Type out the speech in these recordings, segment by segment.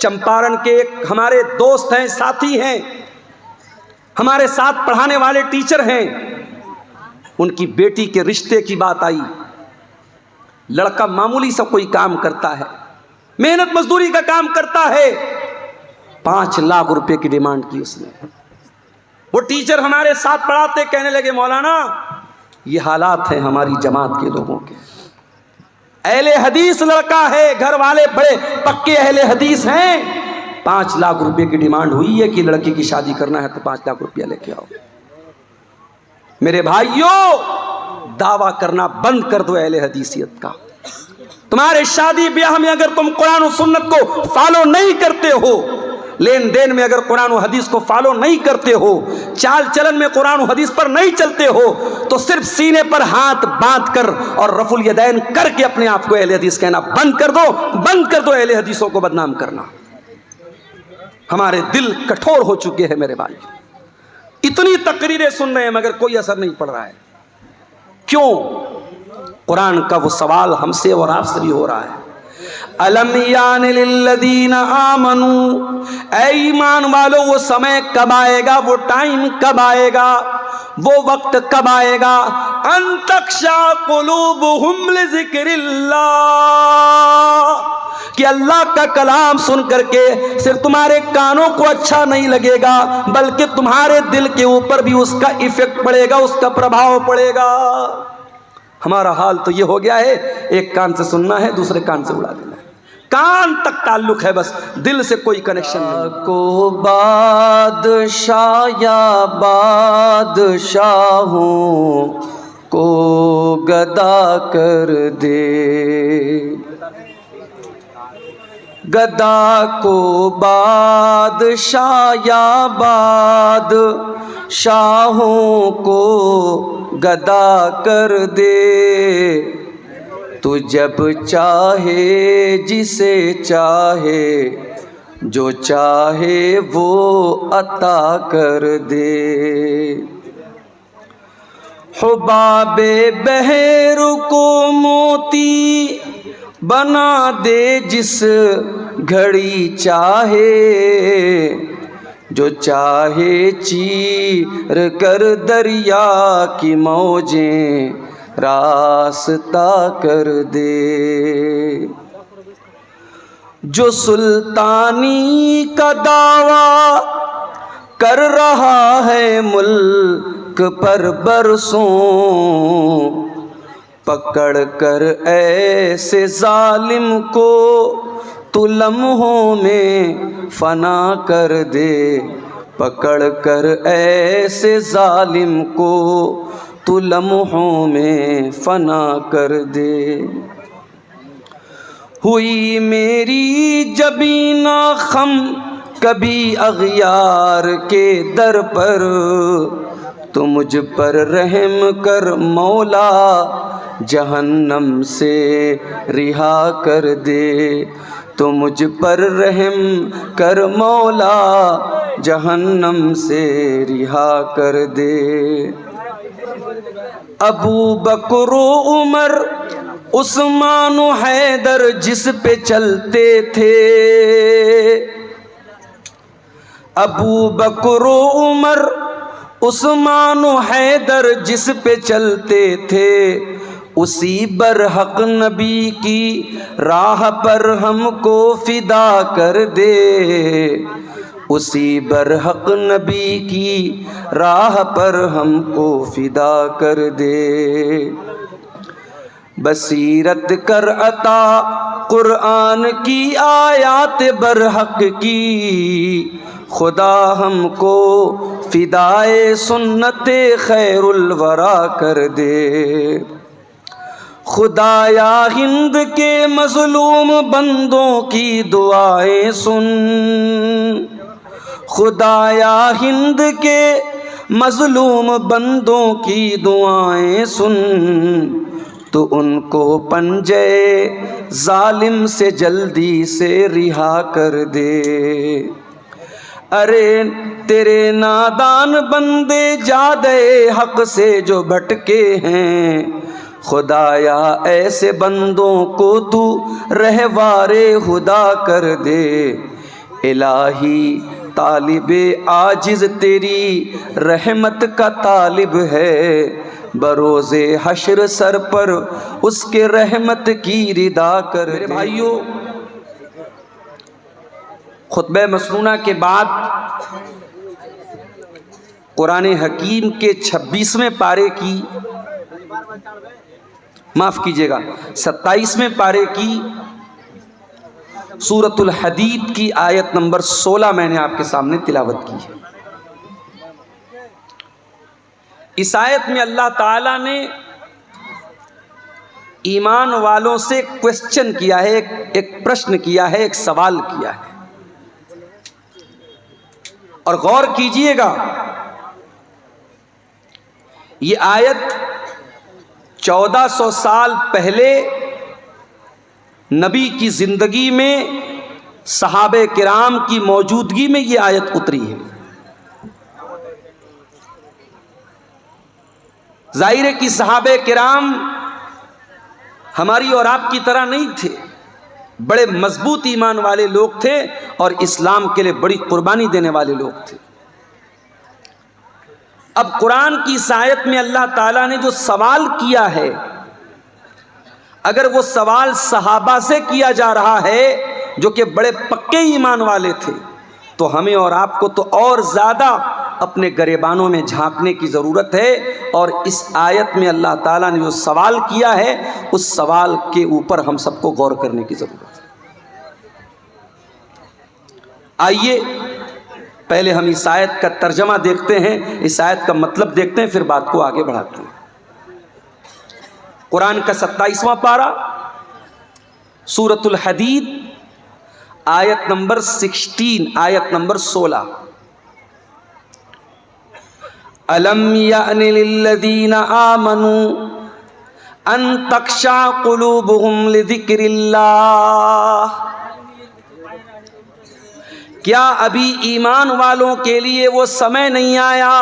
چمپارن کے ایک ہمارے دوست ہیں، ساتھی ہیں، ہمارے ساتھ پڑھانے والے ٹیچر ہیں، ان کی بیٹی کے رشتے کی بات آئی۔ لڑکا معمولی سا کوئی کام کرتا ہے، محنت مزدوری کا کام کرتا ہے، 5 لاکھ روپے کی ڈیمانڈ کی اس نے۔ وہ ٹیچر ہمارے ساتھ پڑھاتے، کہنے لگے مولانا یہ حالات ہیں ہماری جماعت کے لوگوں کے، اہل حدیث لڑکا ہے، گھر والے بڑے پکے اہل حدیث ہیں، 5 لاکھ روپے کی ڈیمانڈ ہوئی ہے کہ لڑکی کی شادی کرنا ہے تو 5 لاکھ روپیہ لے کے آؤ۔ میرے بھائیوں، دعویٰ کرنا بند کر دو اہل حدیثیت کا۔ تمہارے شادی بیاہ میں اگر تم قرآن و سنت کو فالو نہیں کرتے ہو، لین دین میں اگر قرآن و حدیث کو فالو نہیں کرتے ہو، چال چلن میں قرآن و حدیث پر نہیں چلتے ہو، تو صرف سینے پر ہاتھ باندھ کر اور رفع الیدین کر کے اپنے آپ کو اہل حدیث کہنا بند کر دو، بند کر دو اہل حدیثوں کو بدنام کرنا۔ ہمارے دل کٹھور ہو چکے ہیں میرے بھائی، اتنی تقریریں سن رہے ہیں مگر کوئی اثر نہیں پڑ رہا ہے۔ کیوں؟ قرآن کا وہ سوال ہم سے اور آپ سے بھی ہو رہا ہے، الم یان للذین آمنوا، اے ایمان والو وہ سمے کب آئے گا، وہ ٹائم کب آئے گا، وہ وقت کب آئے گا، ان تخشع قلوبہم لذکر اللہ، کہ اللہ کا کلام سن کر کے صرف تمہارے کانوں کو اچھا نہیں لگے گا بلکہ تمہارے دل کے اوپر بھی اس کا ایفیکٹ پڑے گا، اس کا پربھاؤ پڑے گا۔ ہمارا حال تو یہ ہو گیا ہے، ایک کان سے سننا ہے، دوسرے کان سے اڑا دینا ہے، کان تک تعلق ہے بس، دل سے کوئی کنیکشن نہیں۔ کو بادشاہ یا بادشاہوں کو گدا کر دے، گدا کو بادشاہ یا بادشاہوں کو گدا کر دے، تو جب چاہے جسے چاہے جو چاہے وہ عطا کر دے، حباب بحر کو موتی بنا دے جس گھڑی چاہے، جو چاہے چیر کر دریا کی موجیں راستہ کر دے، جو سلطانی کا دعویٰ کر رہا ہے ملک پر برسوں، پکڑ کر ایسے ظالم کو تو لمحوں میں فنا کر دے، پکڑ کر ایسے ظالم کو تو لمحوں میں فنا کر دے۔ ہوئی میری جبینہ خم کبھی اغیار کے در پر، تو مجھ پر رحم کر مولا جہنم سے رہا کر دے، تو مجھ پر رحم کر مولا جہنم سے رہا کر دے۔ ابو بکر و عمر عثمان و حیدر جس پہ چلتے تھے، ابو بکر و عمر عثمان و حیدر جس پہ چلتے تھے، اسی برحق نبی کی راہ پر ہم کو فدا کر دے، اسی برحق نبی کی راہ پر ہم کو فدا کر دے۔ بصیرت کر عطا قرآن کی آیات برحق کی، خدا ہم کو فدائے سنت خیر الورا کر دے۔ خدایا ہند کے مظلوم بندوں کی دعائیں سن، خدایا ہند کے مظلوم بندوں کی دعائیں سن، تو ان کو پنجے ظالم سے جلدی سے رہا کر دے۔ ارے تیرے نادان بندے جادے حق سے جو بھٹکے ہیں، خدایا ایسے بندوں کو تو رہوارے خدا کر دے، الہی طالب عاجز تیری رحمت کا طالب ہے، بروز حشر سر پر اس کے رحمت کی ردا کر۔ میرے بھائیوں، خطبہ مسنونہ کے بعد قرآن حکیم کے 26ویں پارے کی، معاف کیجئے گا 27ویں پارے کی سورۃ الحدید کی آیت نمبر 16 میں نے آپ کے سامنے تلاوت کی ہے۔ اس آیت میں اللہ تعالیٰ نے ایمان والوں سے کوسچن کیا ہے، ایک پرشن کیا ہے، ایک سوال کیا ہے، اور غور کیجئے گا یہ آیت 1400 سال پہلے نبی کی زندگی میں صحابہ کرام کی موجودگی میں یہ آیت اتری ہے۔ ظاہر ہے کہ صحابہ کرام ہماری اور آپ کی طرح نہیں تھے، بڑے مضبوط ایمان والے لوگ تھے اور اسلام کے لیے بڑی قربانی دینے والے لوگ تھے۔ اب قرآن کی اس آیت میں اللہ تعالیٰ نے جو سوال کیا ہے، اگر وہ سوال صحابہ سے کیا جا رہا ہے جو کہ بڑے پکے ایمان والے تھے، تو ہمیں اور آپ کو تو اور زیادہ اپنے گریبانوں میں جھانکنے کی ضرورت ہے، اور اس آیت میں اللہ تعالیٰ نے جو سوال کیا ہے اس سوال کے اوپر ہم سب کو غور کرنے کی ضرورت ہے۔ آئیے پہلے ہم اس آیت کا ترجمہ دیکھتے ہیں، اس آیت کا مطلب دیکھتے ہیں، پھر بات کو آگے بڑھاتے ہیں۔ قرآن کا 27واں پارہ سورۃ الحدید آیت نمبر 16، آیت نمبر 16۔ أَلَمْ يَأْنِ لِلَّذِينَ آمَنُوا أَن تَخْشَعَ قُلُوبُهُمْ لِذِكْرِ اللَّهِ، کیا ابھی ایمان والوں کے لیے وہ سمے نہیں آیا،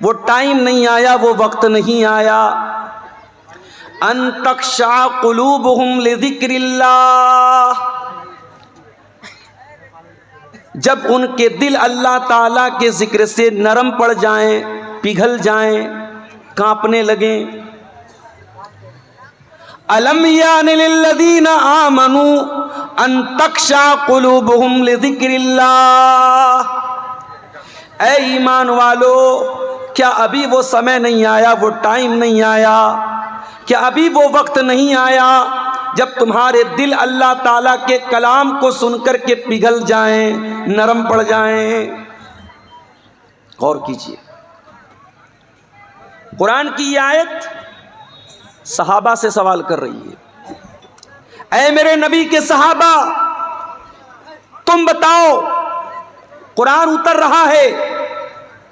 وہ ٹائم نہیں آیا، وہ وقت نہیں آیا، ان تخشع قلوبہم لذکر اللہ، جب ان کے دل اللہ تعالیٰ کے ذکر سے نرم پڑ جائیں، پگھل جائیں، کانپنے لگیں۔ أَلَمْ يَأْنِ لِلَّذِينَ آمَنُوا أَن تَخْشَعَ قُلُوبُهُمْ لِذِكْرِ اللَّهِ، اے ایمان والو، کیا ابھی وہ سمے نہیں آیا، وہ ٹائم نہیں آیا، کیا ابھی وہ وقت نہیں آیا جب تمہارے دل اللہ تعالیٰ کے کلام کو سن کر کے پگھل جائیں، نرم پڑ جائیں؟ غور کیجیے، قرآن کی یہ آیت صحابہ سے سوال کر رہی ہے، اے میرے نبی کے صحابہ، تم بتاؤ، قرآن اتر رہا ہے،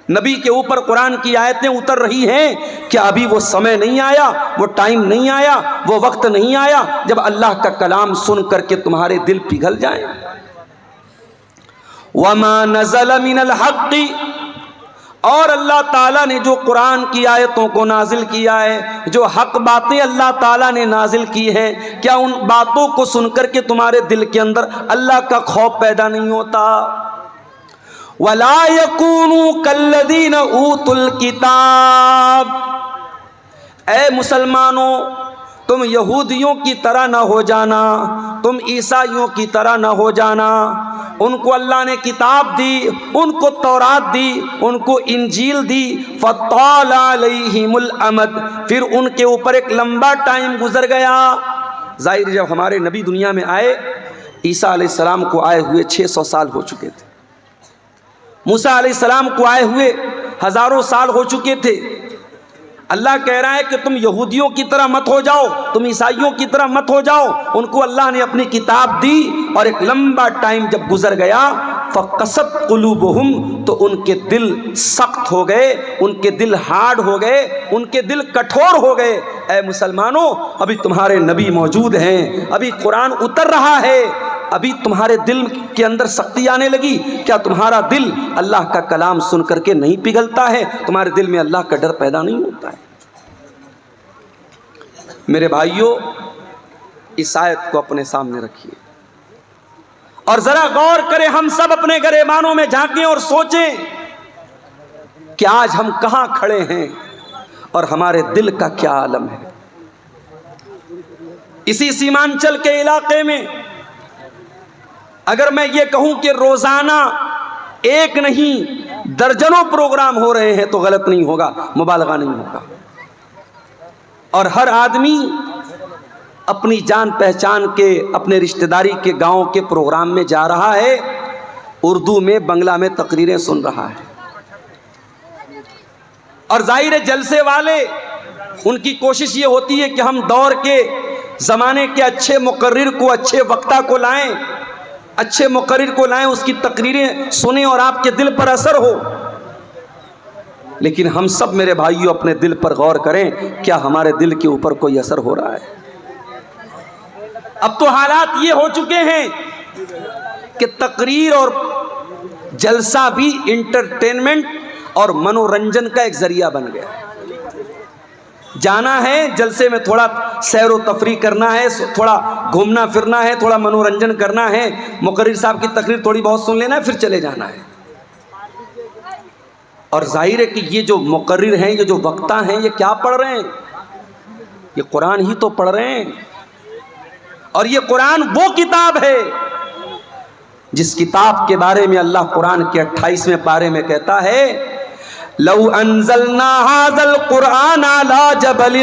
نبی کے اوپر قرآن کی آیتیں اتر رہی ہیں، کیا ابھی وہ سمے نہیں آیا، وہ ٹائم نہیں آیا، وہ وقت نہیں آیا جب اللہ کا کلام سن کر کے تمہارے دل پگھل جائیں؟ وَمَا نَزَلَ مِنَ الْحَقِّ، اور اللہ تعالیٰ نے جو قرآن کی آیتوں کو نازل کیا ہے، جو حق باتیں اللہ تعالیٰ نے نازل کی ہیں، کیا ان باتوں کو سن کر کے تمہارے دل کے اندر اللہ کا خوف پیدا نہیں ہوتا؟ وَلَا يَكُونُوا كَالَّذِينَ أُوتُوا الْكِتَابَ، اے مسلمانوں، تم یہودیوں کی طرح نہ ہو جانا، تم عیسائیوں کی طرح نہ ہو جانا۔ ان کو اللہ نے کتاب دی، ان کو تورات دی، ان کو انجیل دی، فَطَالَ عَلَيْهِمُ الْأَمَدُ، پھر ان کے اوپر ایک لمبا ٹائم گزر گیا۔ ظاہر جب ہمارے نبی دنیا میں آئے، عیسیٰ علیہ السلام کو آئے ہوئے 600 سال ہو چکے تھے، موسیٰ علیہ السلام کو آئے ہوئے ہزاروں سال ہو چکے تھے۔ اللہ کہہ رہا ہے کہ تم یہودیوں کی طرح مت ہو جاؤ، تم عیسائیوں کی طرح مت ہو جاؤ۔ ان کو اللہ نے اپنی کتاب دی اور ایک لمبا ٹائم جب گزر گیا، فَقَسَتْ قُلُوبُهُمْ، تو ان کے دل سخت ہو گئے، ان کے دل ہارڈ ہو گئے، ان کے دل کٹھور ہو گئے۔ اے مسلمانوں، ابھی تمہارے نبی موجود ہیں، ابھی قرآن اتر رہا ہے، ابھی تمہارے دل کے اندر سختی آنے لگی، کیا تمہارا دل اللہ کا کلام سن کر کے نہیں پگھلتا ہے؟ تمہارے دل میں اللہ کا ڈر پیدا نہیں ہوتا ہے؟ میرے بھائیوں، اس آیت کو اپنے سامنے رکھیے۔ اور ذرا غور کریں، ہم سب اپنے گریبانوں میں جھانکیں اور سوچیں کہ آج ہم کہاں کھڑے ہیں اور ہمارے دل کا کیا عالم ہے۔ اسی سیمانچل کے علاقے میں اگر میں یہ کہوں کہ روزانہ ایک نہیں درجنوں پروگرام ہو رہے ہیں تو غلط نہیں ہوگا، مبالغہ نہیں ہوگا، اور ہر آدمی اپنی جان پہچان کے اپنے رشتہ داری کے گاؤں کے پروگرام میں جا رہا ہے، اردو میں بنگلہ میں تقریریں سن رہا ہے، اور ظاہر جلسے والے ان کی کوشش یہ ہوتی ہے کہ ہم دور کے زمانے کے اچھے مقرر کو، اچھے وقتہ کو لائیں، اچھے مقرر کو لائیں، اس کی تقریریں سنیں اور آپ کے دل پر اثر ہو۔ لیکن ہم سب میرے بھائیوں اپنے دل پر غور کریں، کیا ہمارے دل کے اوپر کوئی اثر ہو رہا ہے؟ اب تو حالات یہ ہو چکے ہیں کہ تقریر اور جلسہ بھی انٹرٹینمنٹ اور منورنجن کا ایک ذریعہ بن گیا ہے۔ جانا ہے جلسے میں، تھوڑا سیر و تفریح کرنا ہے، تھوڑا گھومنا پھرنا ہے، تھوڑا منورنجن کرنا ہے، مقرر صاحب کی تقریر تھوڑی بہت سن لینا ہے، پھر چلے جانا ہے۔ اور ظاہر ہے کہ یہ جو مقرر ہیں، یہ جو وقتہ ہیں، یہ کیا پڑھ رہے ہیں؟ یہ قرآن ہی تو پڑھ رہے ہیں، اور یہ قرآن وہ کتاب ہے جس کتاب کے بارے میں اللہ قرآن کے 28ویں پارے میں کہتا ہے، لو انزلنا هذا القرآن على جبل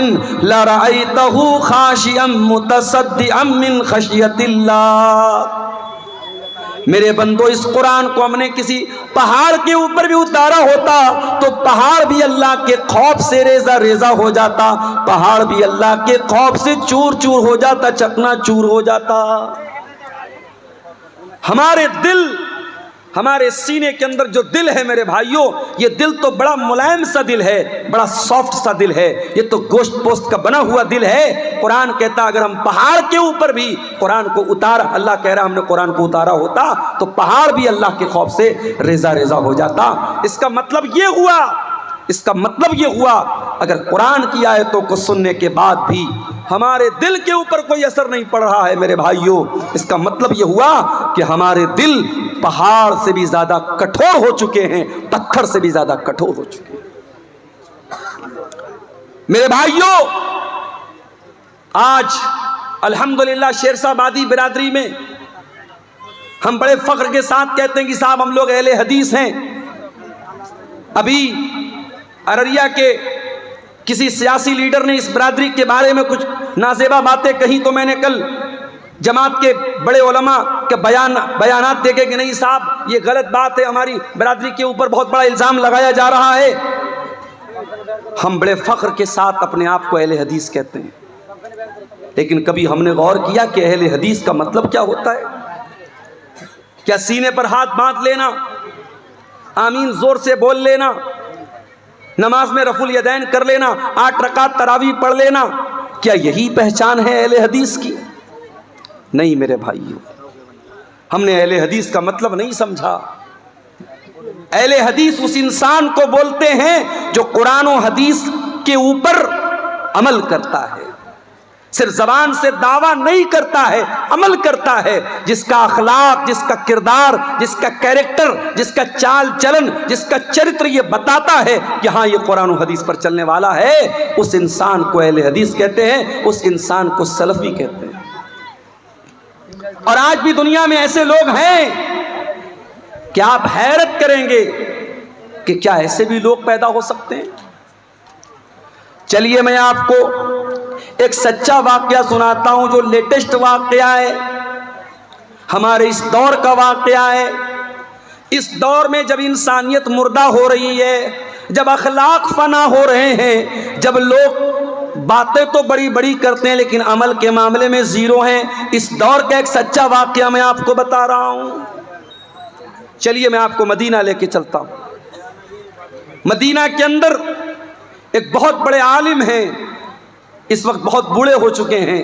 لرأيته خاشعا متصدعا من خشية الله۔ میرے بندو، اس قرآن کو ہم نے کسی پہاڑ کے اوپر بھی اتارا ہوتا تو پہاڑ بھی اللہ کے خوف سے ریزہ ریزہ ہو جاتا، پہاڑ بھی اللہ کے خوف سے چور چور ہو جاتا، چکنا چور ہو جاتا۔ ہمارے دل، ہمارے سینے کے اندر جو دل ہے میرے بھائیوں، یہ دل تو بڑا ملائم سا دل ہے، بڑا سافٹ سا دل ہے، یہ تو گوشت پوست کا بنا ہوا دل ہے۔ قرآن کہتا اگر ہم پہاڑ کے اوپر بھی قرآن کو اتارا، اللہ کہہ رہا ہم نے قرآن کو اتارا ہوتا تو پہاڑ بھی اللہ کے خوف سے ریزہ ریزہ ہو جاتا۔ اس کا مطلب یہ ہوا اگر قرآن کی آیتوں کو سننے کے بعد بھی ہمارے دل کے اوپر کوئی اثر نہیں پڑ رہا ہے میرے بھائیوں، اس کا مطلب یہ ہوا کہ ہمارے دل پہاڑ سے بھی زیادہ کٹھور ہو چکے ہیں، پتھر سے بھی زیادہ کٹھور ہو چکے ہیں۔ میرے بھائیوں، آج الحمدللہ شیرشاہ آبادی برادری میں ہم بڑے فخر کے ساتھ کہتے ہیں کہ صاحب ہم لوگ اہل حدیث ہیں۔ ابھی ارریہ کے کسی سیاسی لیڈر نے اس برادری کے بارے میں کچھ نازیبا باتیں کہیں تو میں نے کل جماعت کے بڑے علماء کے بیانات دیکھے کہ نہیں صاحب یہ غلط بات ہے، ہماری برادری کے اوپر بہت بڑا الزام لگایا جا رہا ہے۔ ہم بڑے فخر کے ساتھ اپنے آپ کو اہل حدیث کہتے ہیں، لیکن کبھی ہم نے غور کیا کہ اہل حدیث کا مطلب کیا ہوتا ہے؟ کیا سینے پر ہاتھ باندھ لینا، آمین زور سے بول لینا، نماز میں رفع الیدین کر لینا، 8 رکعت تراویح پڑھ لینا، کیا یہی پہچان ہے اہل حدیث کی؟ نہیں میرے بھائیوں، ہم نے اہل حدیث کا مطلب نہیں سمجھا۔ اہل حدیث اس انسان کو بولتے ہیں جو قرآن و حدیث کے اوپر عمل کرتا ہے، صرف زبان سے دعویٰ نہیں کرتا ہے، عمل کرتا ہے، جس کا اخلاق، جس کا کردار، جس کا کیریکٹر، جس کا چال چلن، جس کا چرتر یہ بتاتا ہے کہ ہاں یہ قرآن و حدیث پر چلنے والا ہے، اس انسان کو اہل حدیث کہتے ہیں، اس انسان کو سلفی کہتے ہیں۔ اور آج بھی دنیا میں ایسے لوگ ہیں کہ آپ حیرت کریں گے کہ کیا ایسے بھی لوگ پیدا ہو سکتے ہیں؟ چلیے میں آپ کو ایک سچا واقعہ سناتا ہوں جو لیٹسٹ واقعہ ہے، ہمارے اس دور کا واقعہ ہے۔ اس دور میں جب انسانیت مردہ ہو رہی ہے، جب اخلاق فنا ہو رہے ہیں، جب لوگ باتیں تو بڑی بڑی کرتے ہیں لیکن عمل کے معاملے میں زیرو ہیں، اس دور کا ایک سچا واقعہ میں آپ کو بتا رہا ہوں۔ چلیے میں آپ کو مدینہ لے کے چلتا ہوں۔ مدینہ کے اندر ایک بہت بڑے عالم ہیں، اس وقت بہت بوڑھے ہو چکے ہیں،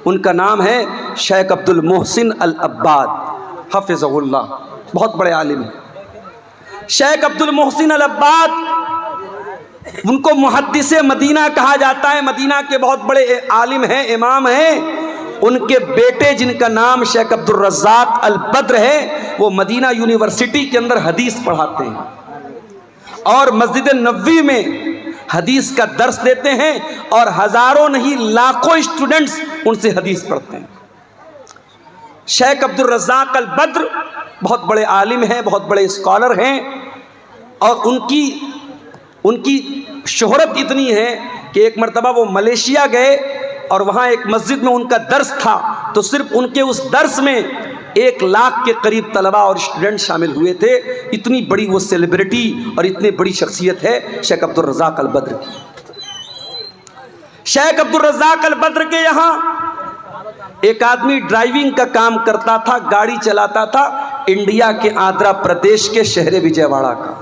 ان کا نام ہے شیخ عبد المحسن العباد حفظہ اللہ، بہت بڑے عالم ہیں شیخ عبد المحسن العباد۔ ان کو محدث مدینہ کہا جاتا ہے، مدینہ کے بہت بڑے عالم ہیں، امام ہیں۔ ان کے بیٹے جن کا نام شیخ عبد الرزاق البدر ہے وہ مدینہ یونیورسٹی کے اندر حدیث پڑھاتے ہیں اور مسجد نبوی میں حدیث کا درس دیتے ہیں اور ہزاروں نہیں لاکھوں اسٹوڈنٹس ان سے حدیث پڑھتے ہیں۔ شیخ عبد الرزاق البدر بہت بڑے عالم ہیں، بہت بڑے اسکالر ہیں، اور ان کی شہرت اتنی ہے کہ ایک مرتبہ وہ ملیشیا گئے اور وہاں ایک مسجد میں ان کا درس تھا، تو صرف ان کے اس درس میں 1 لاکھ کے قریب طلبہ اور اسٹوڈنٹ شامل ہوئے تھے۔ اتنی بڑی وہ سیلیبریٹی اور اتنی بڑی شخصیت ہے شیخ عبد الرزاق البدر کی۔ شیخ عبد الرزاق البدر کے یہاں ایک آدمی ڈرائیونگ کا کام کرتا تھا، گاڑی چلاتا تھا، انڈیا کے آندھرا پردیش کے شہر وجے واڑہ کا۔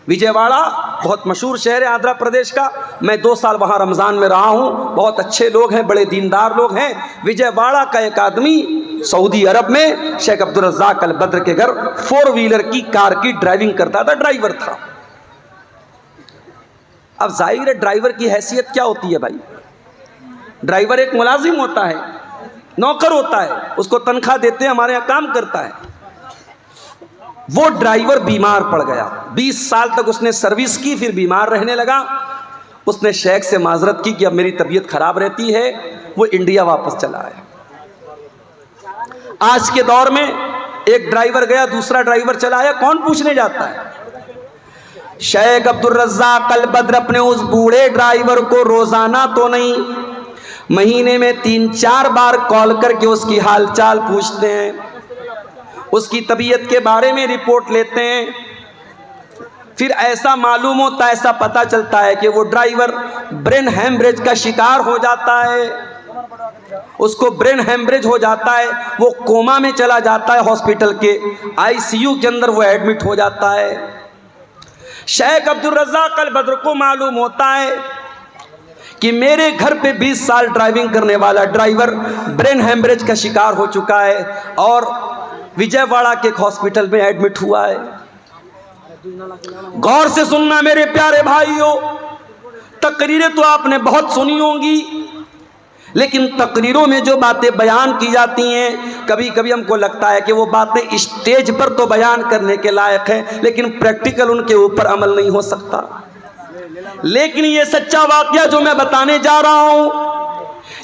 وجے واڑہ بہت مشہور شہر ہے آندھرا پردیش کا، میں 2 سال وہاں رمضان میں رہا ہوں، بہت اچھے لوگ ہیں، بڑے دیندار لوگ ہیں۔ وجے واڑہ کا ایک آدمی سعودی عرب میں شیخ عبد الرزاق البدر کے گھر 4 ویلر کی کار کی ڈرائیونگ کرتا تھا، ڈرائیور تھا۔ اب ظاہر ہے ڈرائیور کی حیثیت کیا ہوتی ہے بھائی؟ ڈرائیور ایک ملازم ہوتا ہے، نوکر ہوتا ہے، اس کو تنخواہ دیتے ہیں، ہمارے یہاں کام کرتا ہے۔ وہ ڈرائیور بیمار پڑ گیا، 20 سال تک اس نے سروس کی، پھر بیمار رہنے لگا۔ اس نے شیخ سے معذرت کی کہ اب میری طبیعت خراب رہتی ہے، وہ انڈیا واپس چلا ہے۔ آج کے دور میں ایک ڈرائیور گیا، دوسرا ڈرائیور چلا آیا، کون پوچھنے جاتا ہے؟ شیخ عبد الرزاق البدر اپنے اس بوڑھے ڈرائیور کو روزانہ تو نہیں، مہینے میں 3-4 بار کال کر کے اس کی حال چال پوچھتے ہیں، اس کی طبیعت کے بارے میں رپورٹ لیتے ہیں۔ پھر ایسا معلوم ہوتا ہے، ایسا پتہ چلتا ہے کہ وہ ڈرائیور برین ہیمریج کا شکار ہو جاتا ہے، اس کو برین ہیمریج ہو جاتا ہے، وہ کوما میں چلا جاتا ہے، ہاسپٹل کے ICU کے اندر وہ ایڈمٹ ہو جاتا ہے۔ شیخ عبد الرزاق البدر کو معلوم ہوتا ہے کہ میرے گھر پہ 20 سال ڈرائیونگ کرنے والا ڈرائیور برین ہیمریج کا شکار ہو چکا ہے اور وجے واڑہ کے ایک ہاسپٹل میں ایڈمٹ ہوا ہے۔ غور سے سننا میرے پیارے بھائیوں، تقریریں تو آپ نے بہت سنی ہوں گی، لیکن تقریروں میں جو باتیں بیان کی جاتی ہیں، کبھی کبھی ہم کو لگتا ہے کہ وہ باتیں اسٹیج پر تو بیان کرنے کے لائق ہیں، لیکن پریکٹیکل ان کے اوپر عمل نہیں ہو سکتا۔ لیکن یہ سچا واقعہ جو میں بتانے جا رہا ہوں،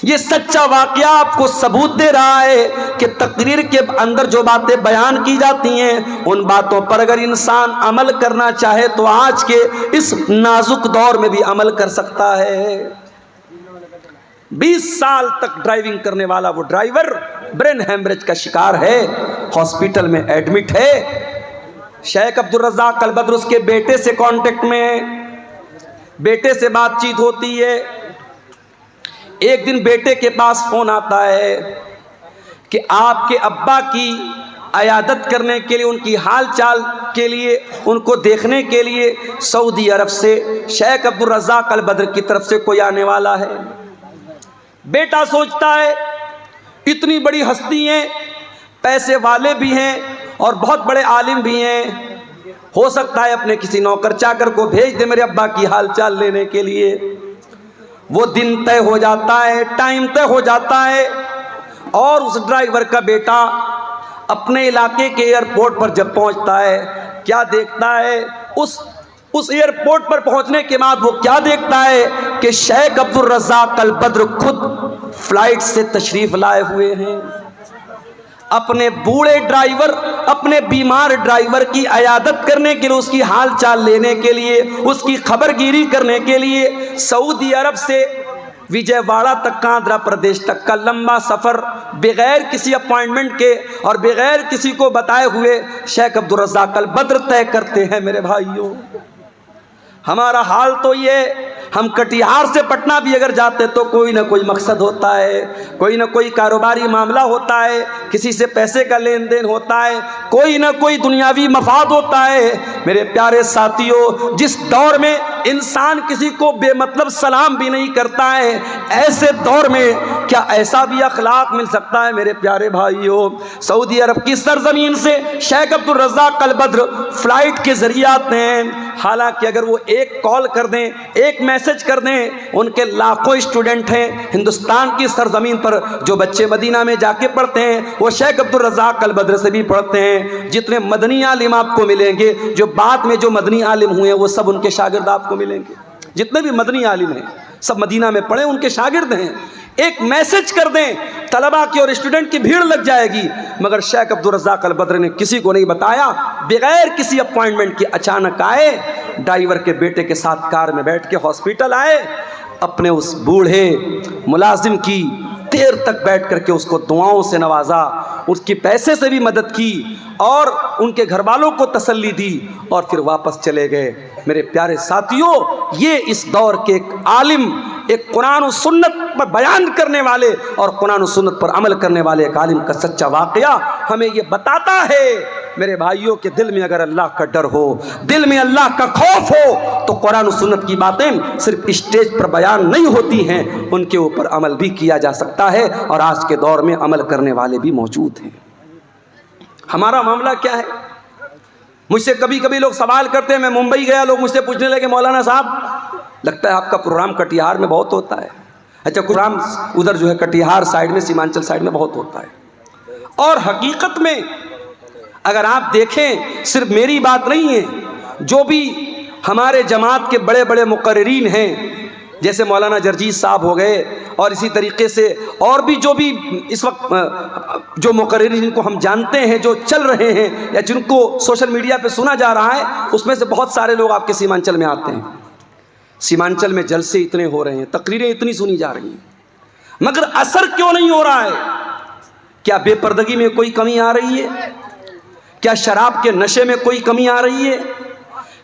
یہ سچا واقعہ آپ کو ثبوت دے رہا ہے کہ تقریر کے اندر جو باتیں بیان کی جاتی ہیں، ان باتوں پر اگر انسان عمل کرنا چاہے تو آج کے اس نازک دور میں بھی عمل کر سکتا ہے۔ 20 سال تک ڈرائیونگ کرنے والا وہ ڈرائیور برین ہیمریج کا شکار ہے، ہاسپٹل میں ایڈمٹ ہے۔ شیخ عبد الرزاق البدر اس کے بیٹے سے کانٹیکٹ میں ہے، بیٹے سے بات چیت ہوتی ہے۔ ایک دن بیٹے کے پاس فون آتا ہے کہ آپ کے ابا کی عیادت کرنے کے لیے، ان کی حال چال کے لیے، ان کو دیکھنے کے لیے سعودی عرب سے شیخ عبد الرزاق البدر کی طرف سے کوئی آنے والا ہے۔ بیٹا سوچتا ہے اتنی بڑی ہستی ہیں، پیسے والے بھی ہیں اور بہت بڑے عالم بھی ہیں، ہو سکتا ہے اپنے کسی نوکر چاکر کو بھیج دے میرے ابا کی حال چال لینے کے لیے۔ وہ دن طے ہو جاتا ہے، ٹائم طے ہو جاتا ہے، اور اس ڈرائیور کا بیٹا اپنے علاقے کے ایئرپورٹ پر جب پہنچتا ہے، کیا دیکھتا ہے؟ اس ایئرپورٹ پر پہنچنے کے بعد وہ کیا دیکھتا ہے کہ شیخ عبد الرزاق البدر خود فلائٹ سے تشریف لائے ہوئے ہیں۔ اپنے بوڑھے ڈرائیور، اپنے بیمار ڈرائیور کی عیادت کرنے کے لیے، اس کی حال چال لینے کے لیے، اس کی خبر گیری کرنے کے لیے سعودی عرب سے وجے واڑہ تک کا، آندھرا پردیش تک کا لمبا سفر بغیر کسی اپوائنٹمنٹ کے اور بغیر کسی کو بتائے ہوئے شیخ عبد الرزاق البدر طے کرتے ہیں۔ میرے بھائیوں، ہمارا حال تو یہ، ہم کٹیہار سے پٹنہ بھی اگر جاتے تو کوئی نہ کوئی مقصد ہوتا ہے، کوئی نہ کوئی کاروباری معاملہ ہوتا ہے، کسی سے پیسے کا لین دین ہوتا ہے، کوئی نہ کوئی دنیاوی مفاد ہوتا ہے۔ میرے پیارے ساتھیوں، جس دور میں انسان کسی کو بے مطلب سلام بھی نہیں کرتا ہے، ایسے دور میں کیا ایسا بھی اخلاق مل سکتا ہے؟ میرے پیارے بھائیوں، سعودی عرب کی سرزمین سے شیخ عبد الرزاق البدر فلائٹ کے ذریعے آتے ہیں، حالانکہ اگر وہ ایک کال کر دیں، ایک میسج کر دیں، ان کے لاکھوں اسٹوڈنٹ ہیں ہندوستان کی سرزمین پر، جو بچے مدینہ میں جا کے پڑھتے ہیں وہ شیخ عبد الرزاق البدر سے بھی پڑھتے ہیں۔ جتنے مدنی عالم آپ کو ملیں گے، جو بعد میں جو مدنی عالم ہوئے ہیں، وہ سب ان کے شاگرد آپ کو ملیں گے۔ جتنے بھی مدنی عالم ہیں سب مدینہ میں پڑھے، ان کے شاگرد ہیں۔ ایک میسج کر دیں، طلباء کی اور اسٹوڈنٹ کی بھیڑ لگ جائے گی، مگر شیخ عبد الرزاق البدر نے کسی کو نہیں بتایا، بغیر کسی اپوائنٹمنٹ کے اچانک آئے، ڈرائیور کے بیٹے کے ساتھ کار میں بیٹھ کے ہاسپٹل آئے، اپنے اس بوڑھے ملازم کی دیر تک بیٹھ کر کے اس کو دعاؤں سے نوازا، اس کی پیسے سے بھی مدد کی اور ان کے گھر والوں کو تسلی دی، اور پھر واپس چلے گئے۔ میرے پیارے ساتھیوں، یہ اس دور کے ایک عالم، ایک قرآن و سنت پر بیان کرنے والے اور قرآن و سنت پر عمل کرنے والے ایک عالم کا سچا واقعہ ہمیں یہ بتاتا ہے میرے بھائیوں کہ دل میں اگر اللہ کا ڈر ہو، دل میں اللہ کا خوف ہو، تو قرآن و سنت کی باتیں صرف اسٹیج پر بیان نہیں ہوتی ہیں، ان کے اوپر عمل بھی کیا جا سکتا ہے، اور آج کے دور میں عمل کرنے والے بھی موجود ہیں۔ ہمارا معاملہ کیا ہے؟ مجھ سے کبھی کبھی لوگ سوال کرتے ہیں، میں ممبئی گیا، لوگ مجھ سے پوچھنے لگے مولانا صاحب لگتا ہے آپ کا پروگرام کٹیہار میں بہت ہوتا ہے۔ اچھا، پروگرام ادھر جو ہے کٹیہار سائیڈ میں، سیمانچل سائیڈ میں بہت ہوتا ہے، اور حقیقت میں اگر آپ دیکھیں صرف میری بات نہیں ہے، جو بھی ہمارے جماعت کے بڑے بڑے مقررین ہیں، جیسے مولانا جرجیت صاحب ہو گئے، اور اسی طریقے سے اور بھی جو بھی اس وقت جو مقررین جن کو ہم جانتے ہیں، جو چل رہے ہیں یا جن کو سوشل میڈیا پہ سنا جا رہا ہے، اس میں سے بہت سارے لوگ آپ کے سیمانچل میں آتے ہیں۔ سیمانچل میں جلسے اتنے ہو رہے ہیں، تقریریں اتنی سنی جا رہی ہیں، مگر اثر کیوں نہیں ہو رہا ہے؟ کیا بے پردگی میں کوئی کمی آ رہی ہے؟ کیا شراب کے نشے میں کوئی کمی آ رہی ہے؟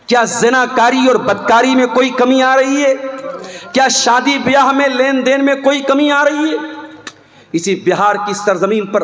کیا زنا کاری اور بدکاری میں کوئی کمی آ رہی ہے؟ کیا شادی بیاہ میں لین دین میں کوئی کمی آ رہی ہے؟ اسی بہار کی سرزمین پر